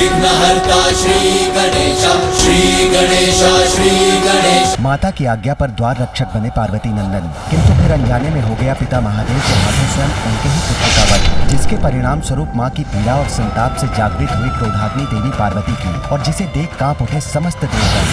विघ्नहर्ता श्री गणेश, श्री गणेश, श्री गणेश। माता की आज्ञा पर द्वार रक्षक बने पार्वती नंदन, किंतु फिर अनजाने में हो गया पिता महादेव के हाथों स्वयं उनके ही पुत्र का वध, जिसके परिणाम स्वरूप माँ की पीड़ा और संताप से जागृत हुई क्रोधाग्नि देवी पार्वती की, और जिसे देख कांप उठे समस्त देवगण।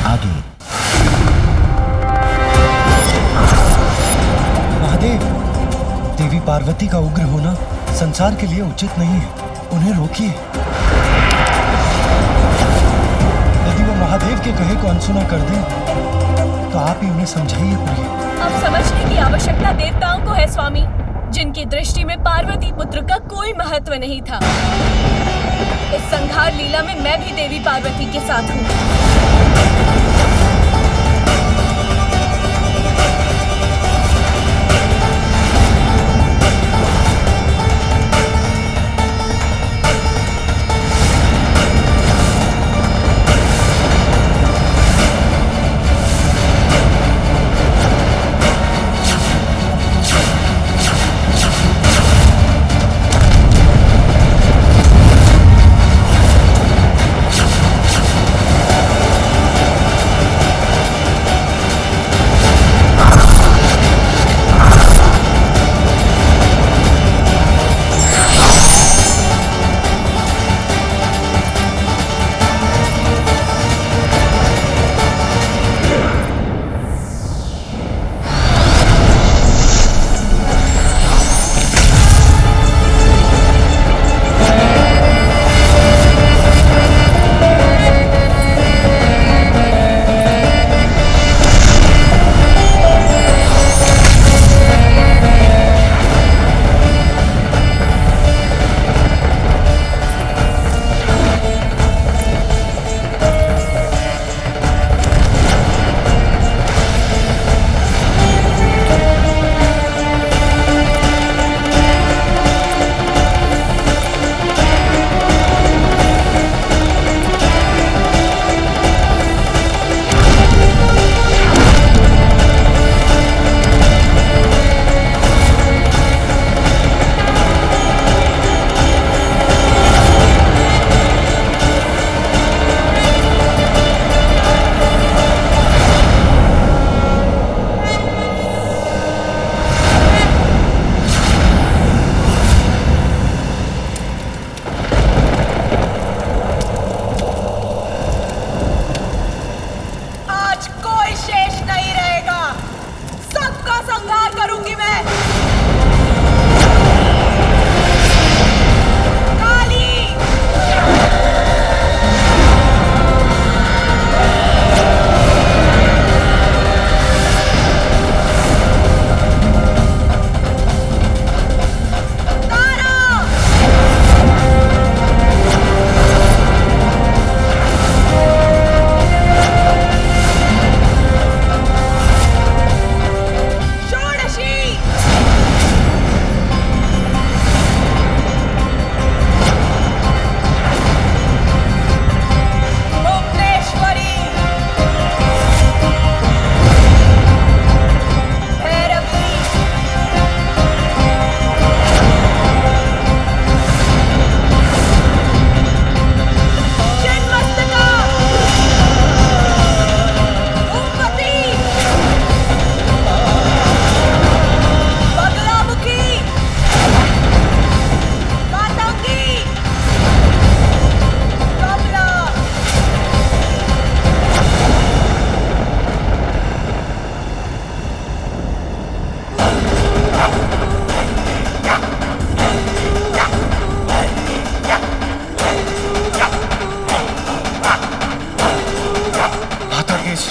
आगे महादेव, देवी पार्वती का उग्र होना संसार के लिए उचित नहीं है, उन्हें रोकिए। यदि वो महादेव के कहे को अनसुना कर दे तो आप ही उन्हें समझाइए प्रिय। अब समझने की आवश्यकता देवताओं को है स्वामी, जिनकी दृष्टि में पार्वती पुत्र का कोई महत्व नहीं था। इस संहार लीला में मैं भी देवी पार्वती के साथ हूँ।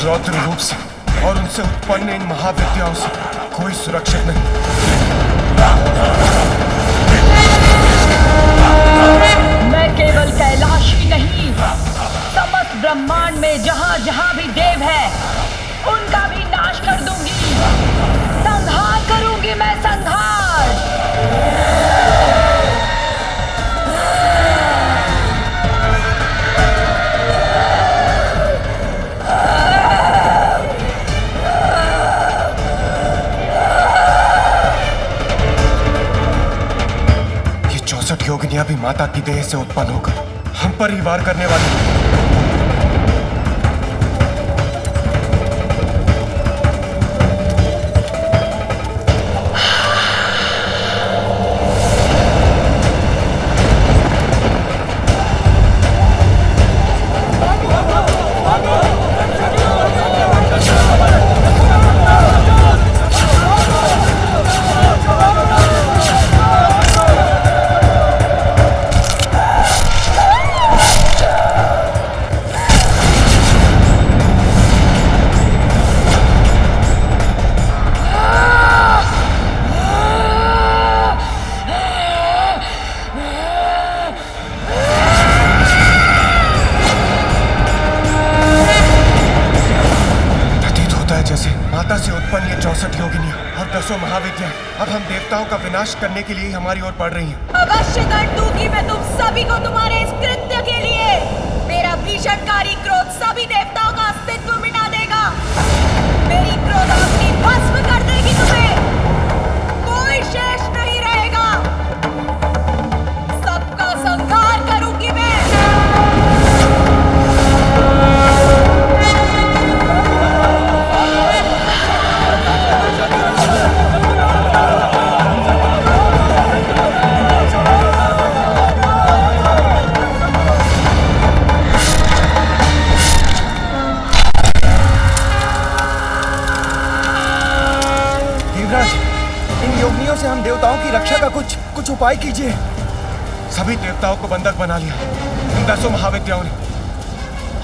रौद्र रूप से और उनसे उत्पन्न इन महाविद्याओं से कोई सुरक्षित नहीं। मैं केवल कैलाश ही नहीं, समस्त ब्रह्मांड में जहाँ जहाँ भी देव है उनका भी नाश कर दूंगी। संहार करूंगी मैं, संहार। योगिनियां भी माता की देह से उत्पन्न होकर हम पर ही वार करने वाले हैं। माता से उत्पन्न ये 64 योगिनियां और 10 महाविद्याएं अब हम देवताओं का विनाश करने के लिए हमारी ओर बढ़ रही हैं। अवश्य दंड दूंगी मैं तुम सभी को तुम्हारे इस कृत्य के लिए। मेरा भीषणकारी क्रोध सभी देवताओं का अस्तित्व मिटा देगा। मेरी क्रोधाग्नि भस्म कर देगी तुम्हें। कोई शेष नहीं रहेगा। सबका संहार करूंगी मैं। इन योगिनियों से हम देवताओं की रक्षा का कुछ उपाय कीजिए। सभी देवताओं को बंधक बना लिया इन 10 महाविद्याओं ने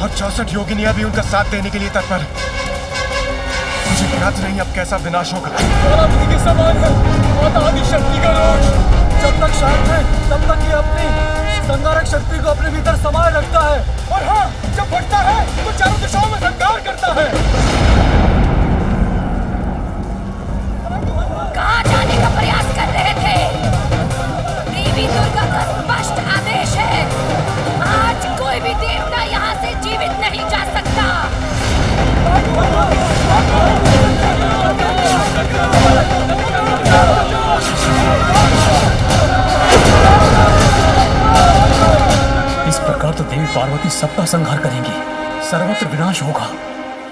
और 64 योगिनियां भी उनका साथ देने के लिए तत्पर है। मुझे ज्ञात नहीं अब कैसा विनाश होगा। के समान है माता आदिशक्ति का रोष। जब तक शांत है तब तक ये अपनी संहारक शक्ति को अपने भीतर समाये रखता है और हाँ जब फटता है तो चारों दिशाओं में संहार करता है। कहाँ जाने का प्रयास कर रहे थे? देवी दुर्गा का स्पष्ट आदेश है, आज कोई भी देवता यहाँ से जीवित नहीं जा सकता। इस प्रकार तो देवी पार्वती सबका संहार करेंगी। सर्वत्र विनाश होगा,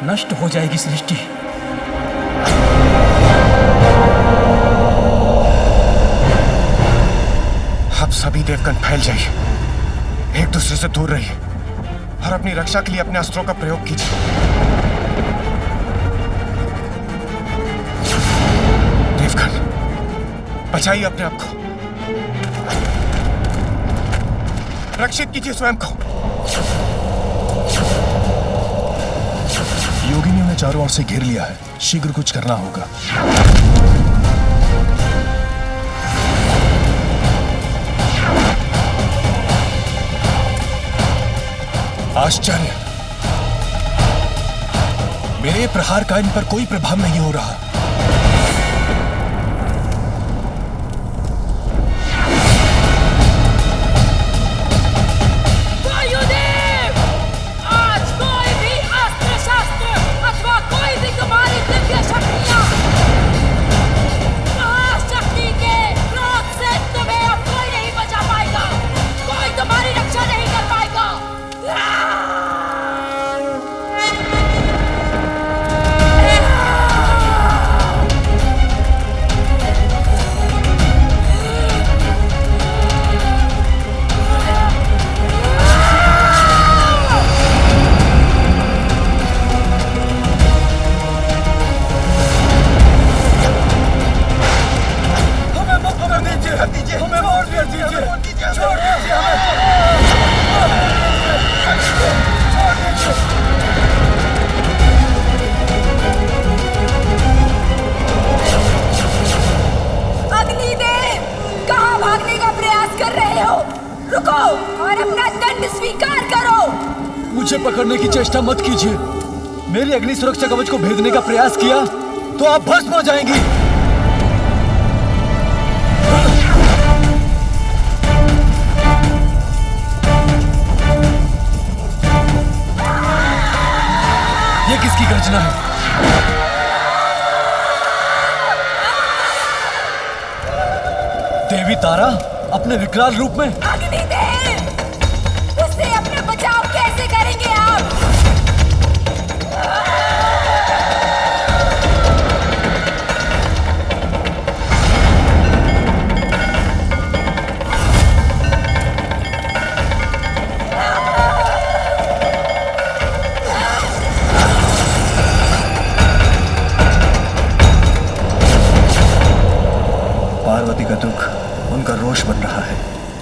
नष्ट हो जाएगी सृष्टि। अब सभी देवगण फैल जाइए, एक दूसरे से दूर रहिए और अपनी रक्षा के लिए अपने अस्त्रों का प्रयोग कीजिए। देवगण बचाइए अपने आप को, रक्षित कीजिए स्वयं को। योगिनियों ने चारों ओर से घेर लिया है, शीघ्र कुछ करना होगा। आश्चर्य, मेरे प्रहार का इन पर कोई प्रभाव नहीं हो रहा। वायुदेव, आज कोई भी अस्त्र शस्त्र अथवा कोई भी तुम्हारी दिव्य शक्तियां महाशक्ति के क्रोध से तुम्हें अब कोई नहीं बचा पाएगा। कोई तुम्हारी रक्षा नहीं कर पाएगा। हमें मार दीजिए, छोड़ दीजिए हमें। अग्निदेव, कहाँ भागने का प्रयास कर रहे हो? रुको और अपना दंड स्वीकार करो। मुझे पकड़ने की चेष्टा मत कीजिए। मेरी अग्नि सुरक्षा कवच को भेदने का प्रयास किया तो आप भस्म हो जाएंगी। ये किसकी गर्जना है? देवी तारा अपने विकराल रूप में। अग्निदेव, उसे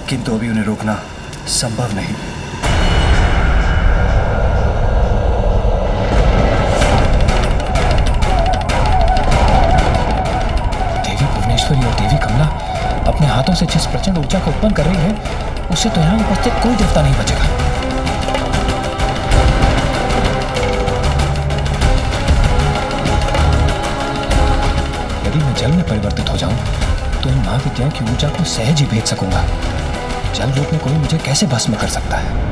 किंतु अभी उन्हें रोकना संभव नहीं। देवी भुवनेश्वरी और देवी कमला अपने हाथों से जिस प्रचंड ऊर्जा को उत्पन्न कर रही है, उससे तो यहाँ उपस्थित कोई देवता नहीं बचेगा। यदि मैं जल में परिवर्तित हो जाऊं तो इन महाविद्याओं की ऊर्जा को सहज ही भेज सकूंगा। जल रूप में कोई मुझे कैसे भस्म कर सकता है?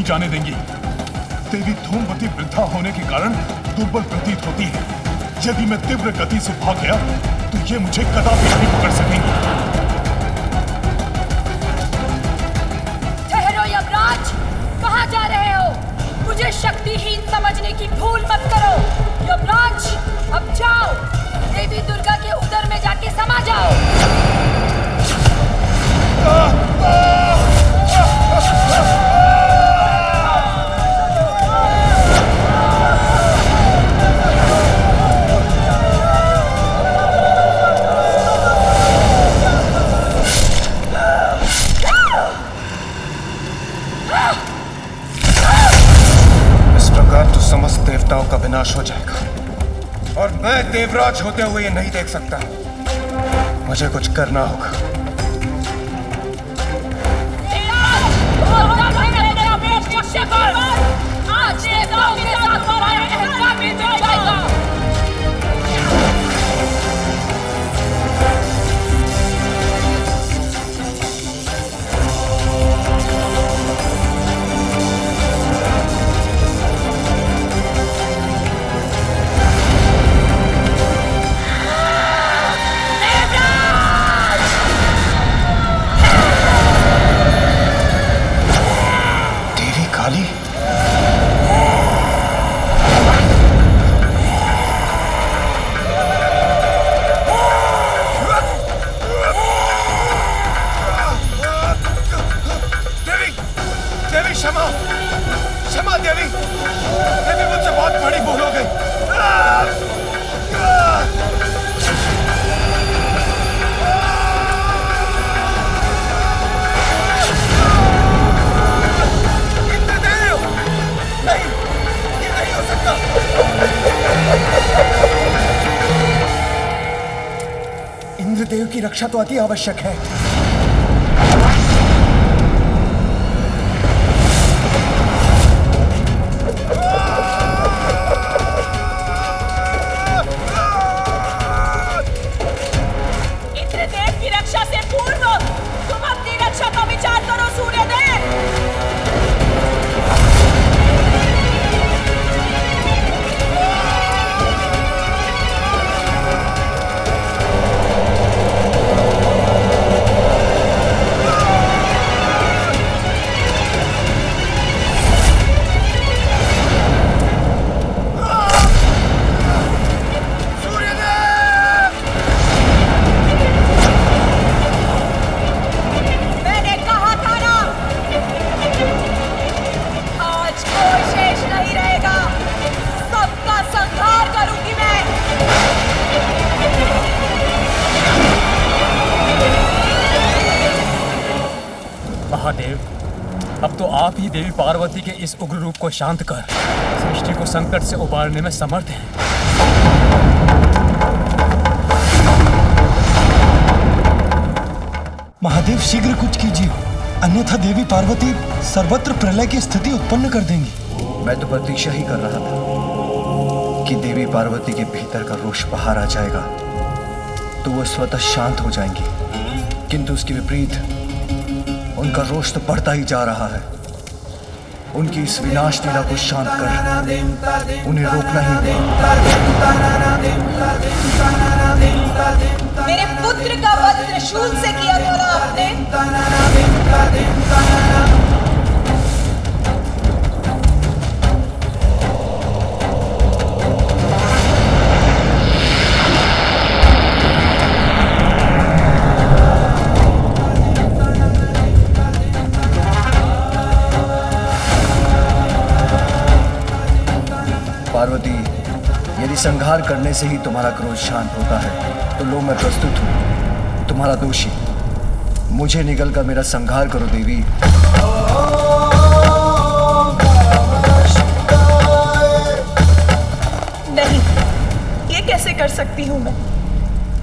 जाने देंगी। देवी धूमवती वृद्धा होने के कारण दुर्बल प्रतीत होती है। यदि मैं तीव्र गति से भाग गया तो ये मुझे कदापि नहीं पकड़ सकेंगी। ठहरो यमराज, कहाँ जा रहे हो? मुझे शक्तिहीन समझने की भूल मत करो। यमराज, अब जाओ, देवी दुर्गा के उदर में जाके समा जाओ। समस्त देवताओं का विनाश हो जाएगा और मैं देवराज होते हुए ये नहीं देख सकता। मुझे कुछ करना होगा। आज देवताओं के साथ हमारा अहंकार भी मिट जाएगा। इंद्रदेव की रक्षा तो अति आवश्यक है। इंद्रदेव की रक्षा से पूर्व तुम अपनी रक्षा का विचार करो सूर्यदेव। आप ही देवी पार्वती के इस उग्र रूप को शांत कर सृष्टि को संकट से उबारने में समर्थ हैं। महादेव शीघ्र कुछ कीजिए, अन्यथा देवी पार्वती सर्वत्र प्रलय की स्थिति उत्पन्न कर देंगी। मैं तो प्रतीक्षा ही कर रहा था कि देवी पार्वती के भीतर का रोष बाहर आ जाएगा तो वो स्वतः शांत हो जाएंगी, किंतु उसके विपरीत उनका रोष तो बढ़ता ही जा रहा है। उनकी इस विनाश लीला को शांत कर उन्हें रोकना ही होगा। मेरे पुत्र का वध त्रिशूल से किया था ना आपने? पार्वती, यदि संहार करने से ही तुम्हारा क्रोध शांत होता है तो लो मैं प्रस्तुत हूँ, तुम्हारा दोषी। मुझे निगलकर मेरा संहार करो देवी। नहीं, ये कैसे कर सकती हूँ मैं?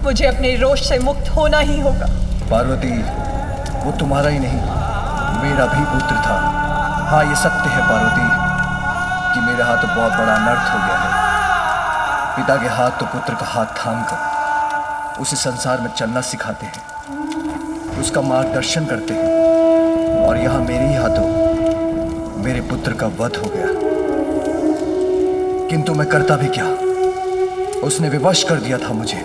मुझे अपने रोष से मुक्त होना ही होगा। पार्वती, वो तुम्हारा ही नहीं मेरा भी पुत्र था। हाँ, ये सत्य है पार्वती कि मेरे हाथ तो बहुत बड़ा अनर्थ हो गया है। पिता के हाथ तो पुत्र का हाथ थामकर उसे संसार में चलना सिखाते हैं, उसका मार्गदर्शन करते हैं, और यहाँ मेरे ही हाथों मेरे पुत्र का वध हो गया। किंतु मैं करता भी क्या, उसने विवश कर दिया था मुझे।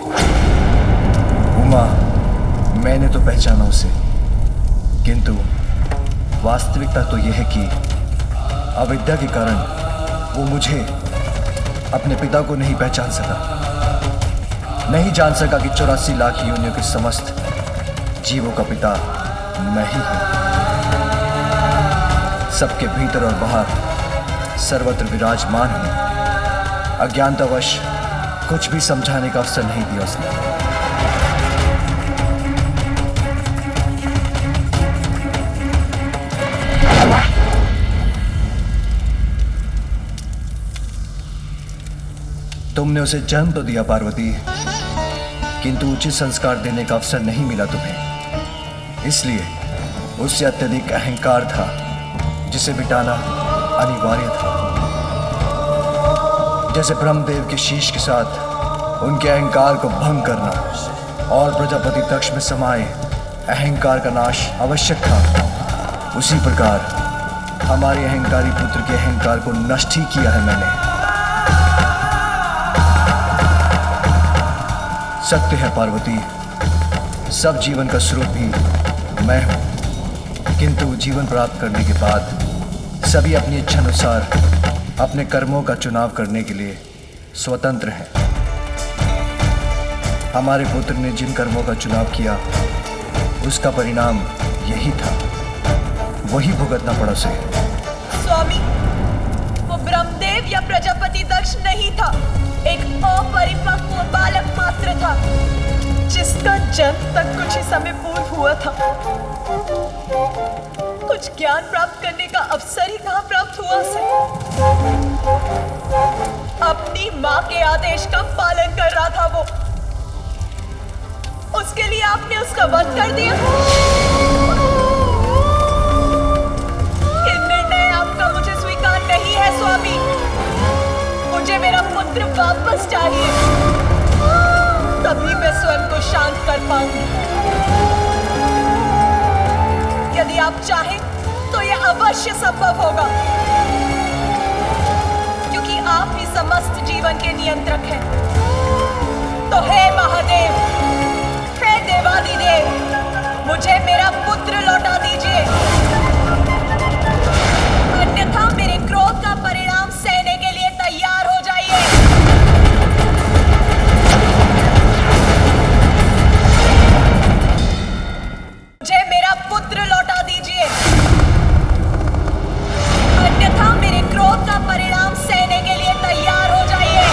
उमा, मैंने तो पहचाना उसे, किंतु वास्तविकता तो यह है कि अविद्या के कारण वो मुझे, अपने पिता को नहीं पहचान सका, नहीं जान सका कि 84 लाख योनियों के समस्त जीवों का पिता मैं ही हूं। सबके भीतर और बाहर सर्वत्र विराजमान हूं। अज्ञानतावश कुछ भी समझाने का अवसर नहीं दिया उसने। तुमने उसे जन्म तो दिया पार्वती, किंतु उचित संस्कार देने का अवसर नहीं मिला तुम्हें। इसलिए उससे अत्यधिक अहंकार था जिसे मिटाना अनिवार्य था। जैसे ब्रह्मदेव के शीश के साथ उनके अहंकार को भंग करना और प्रजापति दक्ष में समाये अहंकार का नाश आवश्यक था, उसी प्रकार हमारे अहंकारी पुत्र के अहंकार को नष्ट ही किया है मैंने। सत्य है पार्वती, सब जीवन का स्रोत भी मैं हूं, किंतु जीवन प्राप्त करने के बाद सभी अपनी इच्छानुसार अपने कर्मों का चुनाव करने के लिए स्वतंत्र हैं। हमारे पुत्र ने जिन कर्मों का चुनाव किया उसका परिणाम यही था, वही भुगतना पड़ा उसे। स्वामी, वो ब्रह्मदेव या प्रजापति दक्ष नहीं था, एक अपरिपक्व बालक मात्र था जिसका जन्म तक कुछ ही समय पूर्व हुआ था। कुछ ज्ञान प्राप्त करने का अवसर ही कहाँ प्राप्त हुआ उसे। अपनी माँ के आदेश का पालन कर रहा था वो, उसके लिए आपने उसका वध कर दिया। ये निर्णय आपका मुझे स्वीकार नहीं है स्वामी। मुझे मेरा पुत्र वापस चाहिए, तभी मैं स्वयं को शांत कर पाऊंगी। यदि आप चाहें तो यह अवश्य संभव होगा, क्योंकि आप ही समस्त जीवन के नियंत्रक हैं। तो हे महादेव, हे देवादिदेव, मुझे मेरा पुत्र लौटा दीजिए, अन्यथा मेरे क्रोध का परिणाम सहने के लिए तैयार हो जाइए। मुझे मेरा पुत्र लौटा दीजिए, अन्यथा मेरे क्रोध का परिणाम सहने के लिए तैयार हो जाइए।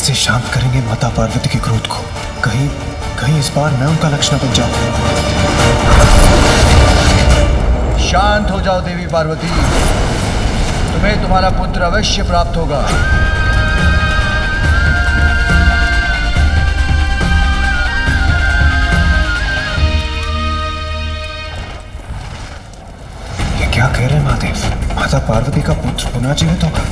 कैसे शांत करेंगे माता पार्वती के क्रोध को? कहीं कहीं इस बार मैं उनका लक्ष्य न बन जाऊं। शांत हो जाओ देवी पार्वती, तुम्हें तुम्हारा पुत्र अवश्य प्राप्त होगा। ये क्या कह रहे हैं महादेव? माता पार्वती का पुत्र पुनः जीवित होगा?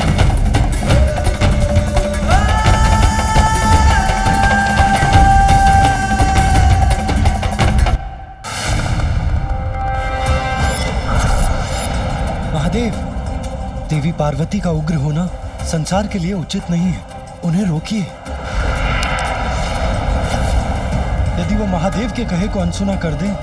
महादेव, देवी पार्वती का उग्र होना संसार के लिए उचित नहीं है। उन्हें रोकिए। यदि वो महादेव के कहे को अनसुना कर दें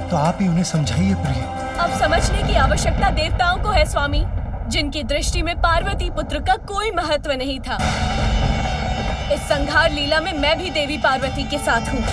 तो आप ही उन्हें समझाइए प्रिय। अब समझने की आवश्यकता देवताओं को है स्वामी, जिनकी दृष्टि में पार्वती पुत्र का कोई महत्व नहीं था। इस संहार लीला में मैं भी देवी पार्वती के साथ हूँ।